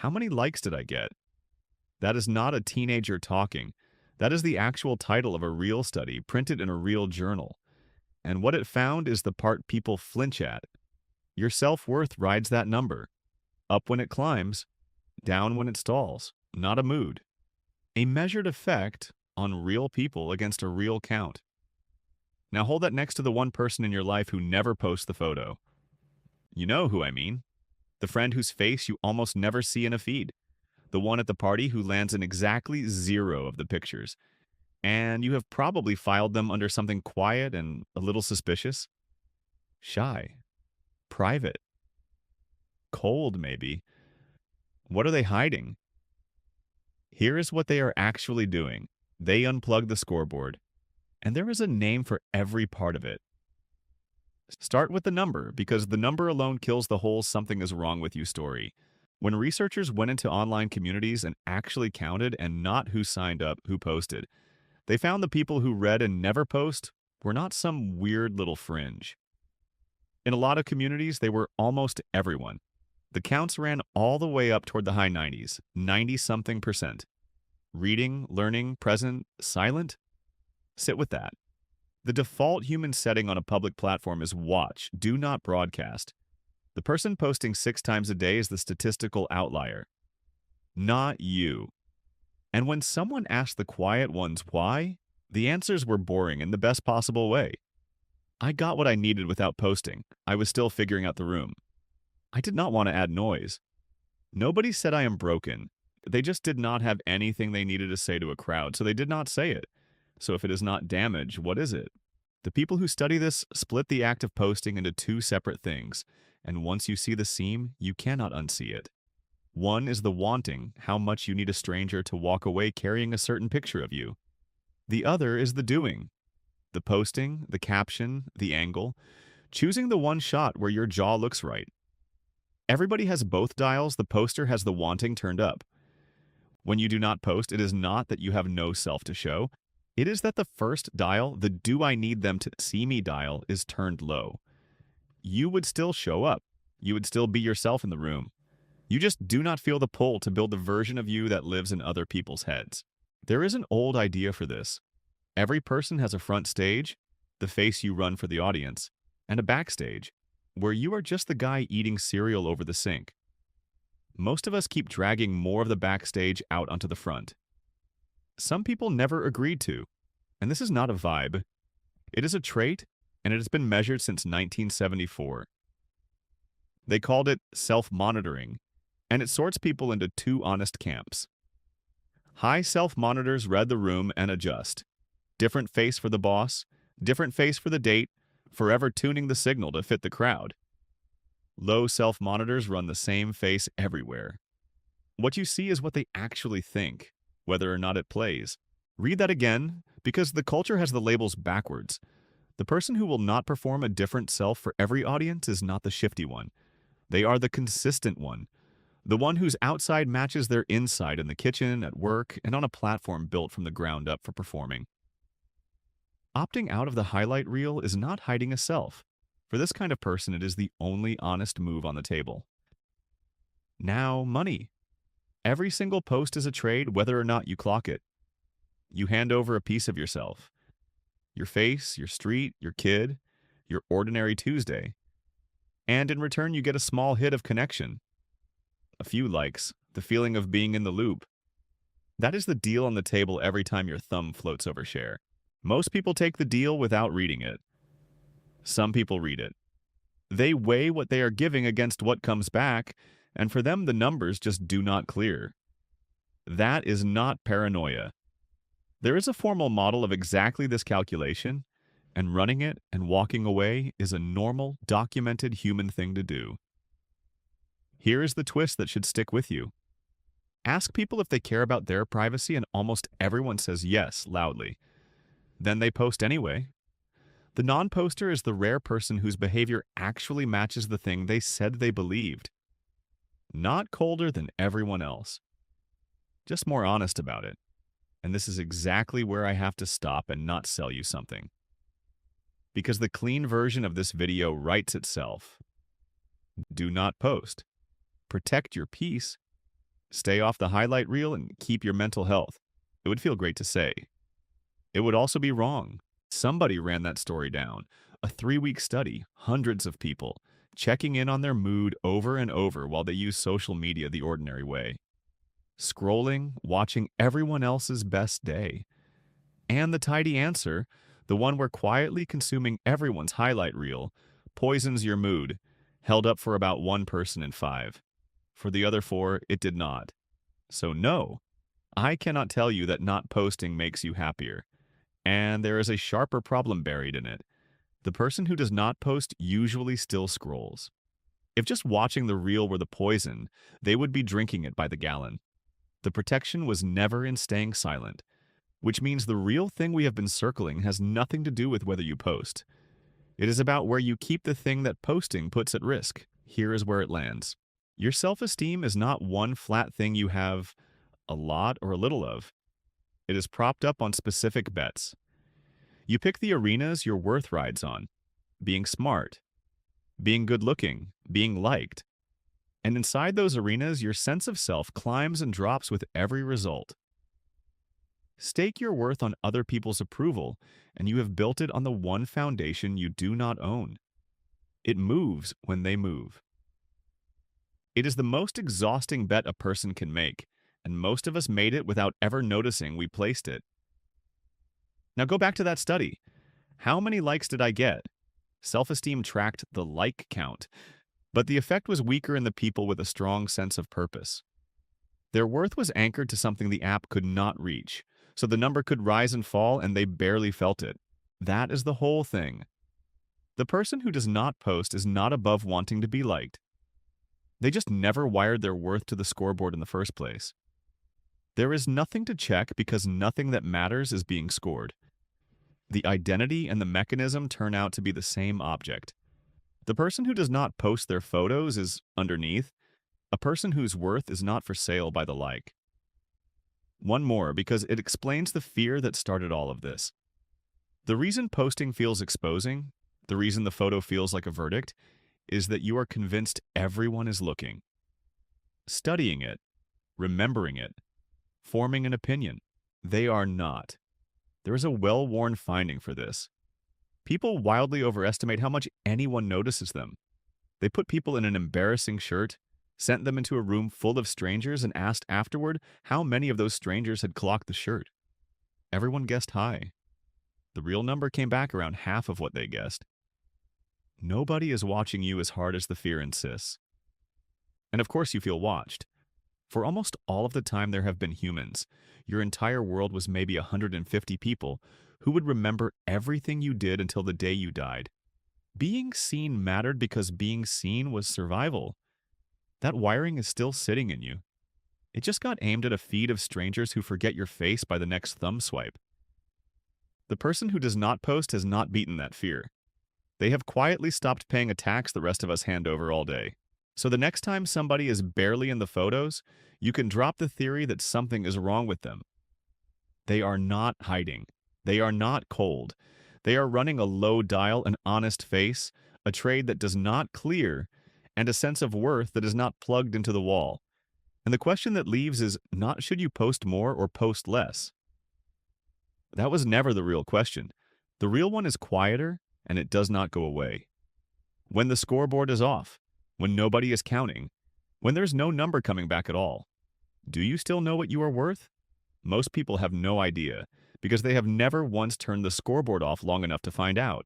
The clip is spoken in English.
How many likes did I get? That is not a teenager talking. That is the actual title of a real study printed in a real journal. And what it found is the part people flinch at. Your self-worth rides that number. Up when it climbs, down when it stalls. Not a mood. A measured effect on real people against a real count. Now hold that next to the one person in your life who never posts the photo. You know who I mean. The friend whose face you almost never see in a feed. The one at the party who lands in exactly 0 of the pictures. And you have probably filed them under something quiet and a little suspicious. Shy. Private. Cold, maybe. What are they hiding? Here is what they are actually doing. They unplug the scoreboard. And there is a name for every part of it. Start with the number, because the number alone kills the whole "something is wrong with you" story. When researchers went into online communities and actually counted, and not who signed up, who posted, they found the people who read and never post were not some weird little fringe. In a lot of communities, they were almost everyone. The counts ran all the way up toward the high 90s, 90-something%. Reading, learning, present, silent? Sit with that. The default human setting on a public platform is watch, do not broadcast. The person posting 6 times a day is the statistical outlier, not you. And when someone asked the quiet ones why, the answers were boring in the best possible way. I got what I needed without posting. I was still figuring out the room. I did not want to add noise. Nobody said I am broken. They just did not have anything they needed to say to a crowd, so they did not say it. So if it is not damage, what is it? The people who study this split the act of posting into 2 separate things, and once you see the seam, you cannot unsee it. One is the wanting, how much you need a stranger to walk away carrying a certain picture of you. The other is the doing. The posting, the caption, the angle, choosing the one shot where your jaw looks right. Everybody has both dials. The poster has the wanting turned up. When you do not post, it is not that you have no self to show. It is that the first dial, the "do I need them to see me" dial, is turned low. You would still show up. You would still be yourself in the room. You just do not feel the pull to build the version of you that lives in other people's heads. There is an old idea for this. Every person has a front stage, the face you run for the audience, and a backstage, where you are just the guy eating cereal over the sink. Most of us keep dragging more of the backstage out onto the front. Some people never agreed to, and this is not a vibe. It is a trait, and it has been measured since 1974. They called it self-monitoring, and it sorts people into 2 honest camps. High self-monitors read the room and adjust. Different face for the boss, different face for the date, forever tuning the signal to fit the crowd. Low self-monitors run the same face everywhere. What you see is what they actually think, whether or not it plays. Read that again, because the culture has the labels backwards. The person who will not perform a different self for every audience is not the shifty one. They are the consistent one. The one whose outside matches their inside in the kitchen, at work, and on a platform built from the ground up for performing. Opting out of the highlight reel is not hiding a self. For this kind of person, it is the only honest move on the table. Now, money. Every single post is a trade, whether or not you clock it. You hand over a piece of yourself. Your face, your street, your kid, your ordinary Tuesday. And in return, you get a small hit of connection. A few likes, the feeling of being in the loop. That is the deal on the table every time your thumb floats over share. Most people take the deal without reading it. Some people read it. They weigh what they are giving against what comes back, and for them the numbers just do not clear. That is not paranoia. There is a formal model of exactly this calculation, and running it and walking away is a normal, documented human thing to do. Here is the twist that should stick with you. Ask people if they care about their privacy, and almost everyone says yes, loudly. Then they post anyway. The non-poster is the rare person whose behavior actually matches the thing they said they believed. Not colder than everyone else. Just more honest about it. And this is exactly where I have to stop and not sell you something. Because the clean version of this video writes itself. Do not post. Protect your peace. Stay off the highlight reel and keep your mental health. It would feel great to say. It would also be wrong. Somebody ran that story down. A 3-week study, hundreds of people, checking in on their mood over and over while they use social media the ordinary way. Scrolling, watching everyone else's best day. And the tidy answer, the one where quietly consuming everyone's highlight reel, poisons your mood, held up for about one person in 5. For the other 4, it did not. So no, I cannot tell you that not posting makes you happier. And there is a sharper problem buried in it. The person who does not post usually still scrolls. If just watching the reel were the poison, they would be drinking it by the gallon. The protection was never in staying silent, which means the real thing we have been circling has nothing to do with whether you post. It is about where you keep the thing that posting puts at risk. Here is where it lands. Your self-esteem is not one flat thing you have a lot or a little of. It is propped up on specific bets. You pick the arenas your worth rides on. Being smart, being good-looking, being liked. And inside those arenas, your sense of self climbs and drops with every result. Stake your worth on other people's approval, and you have built it on the one foundation you do not own. It moves when they move. It is the most exhausting bet a person can make, and most of us made it without ever noticing we placed it. Now go back to that study. How many likes did I get? Self-esteem tracked the like count, but the effect was weaker in the people with a strong sense of purpose. Their worth was anchored to something the app could not reach, so the number could rise and fall and they barely felt it. That is the whole thing. The person who does not post is not above wanting to be liked. They just never wired their worth to the scoreboard in the first place. There is nothing to check because nothing that matters is being scored. The identity and the mechanism turn out to be the same object. The person who does not post their photos is, underneath, a person whose worth is not for sale by the like. One more, because it explains the fear that started all of this. The reason posting feels exposing, the reason the photo feels like a verdict, is that you are convinced everyone is looking. Studying it, remembering it, forming an opinion. They are not. There is a well-worn finding for this. People wildly overestimate how much anyone notices them. They put people in an embarrassing shirt, sent them into a room full of strangers, and asked afterward how many of those strangers had clocked the shirt. Everyone guessed high. The real number came back around half of what they guessed. Nobody is watching you as hard as the fear insists. And of course you feel watched. For almost all of the time there have been humans. Your entire world was maybe 150 people who would remember everything you did until the day you died. Being seen mattered because being seen was survival. That wiring is still sitting in you. It just got aimed at a feed of strangers who forget your face by the next thumb swipe. The person who does not post has not beaten that fear. They have quietly stopped paying a tax the rest of us hand over all day. So the next time somebody is barely in the photos, you can drop the theory that something is wrong with them. They are not hiding. They are not cold. They are running a low dial, an honest face, a trade that does not clear, and a sense of worth that is not plugged into the wall. And the question that leaves is not should you post more or post less. That was never the real question. The real one is quieter, and it does not go away. When the scoreboard is off, when nobody is counting, when there's no number coming back at all, do you still know what you are worth? Most people have no idea, because they have never once turned the scoreboard off long enough to find out.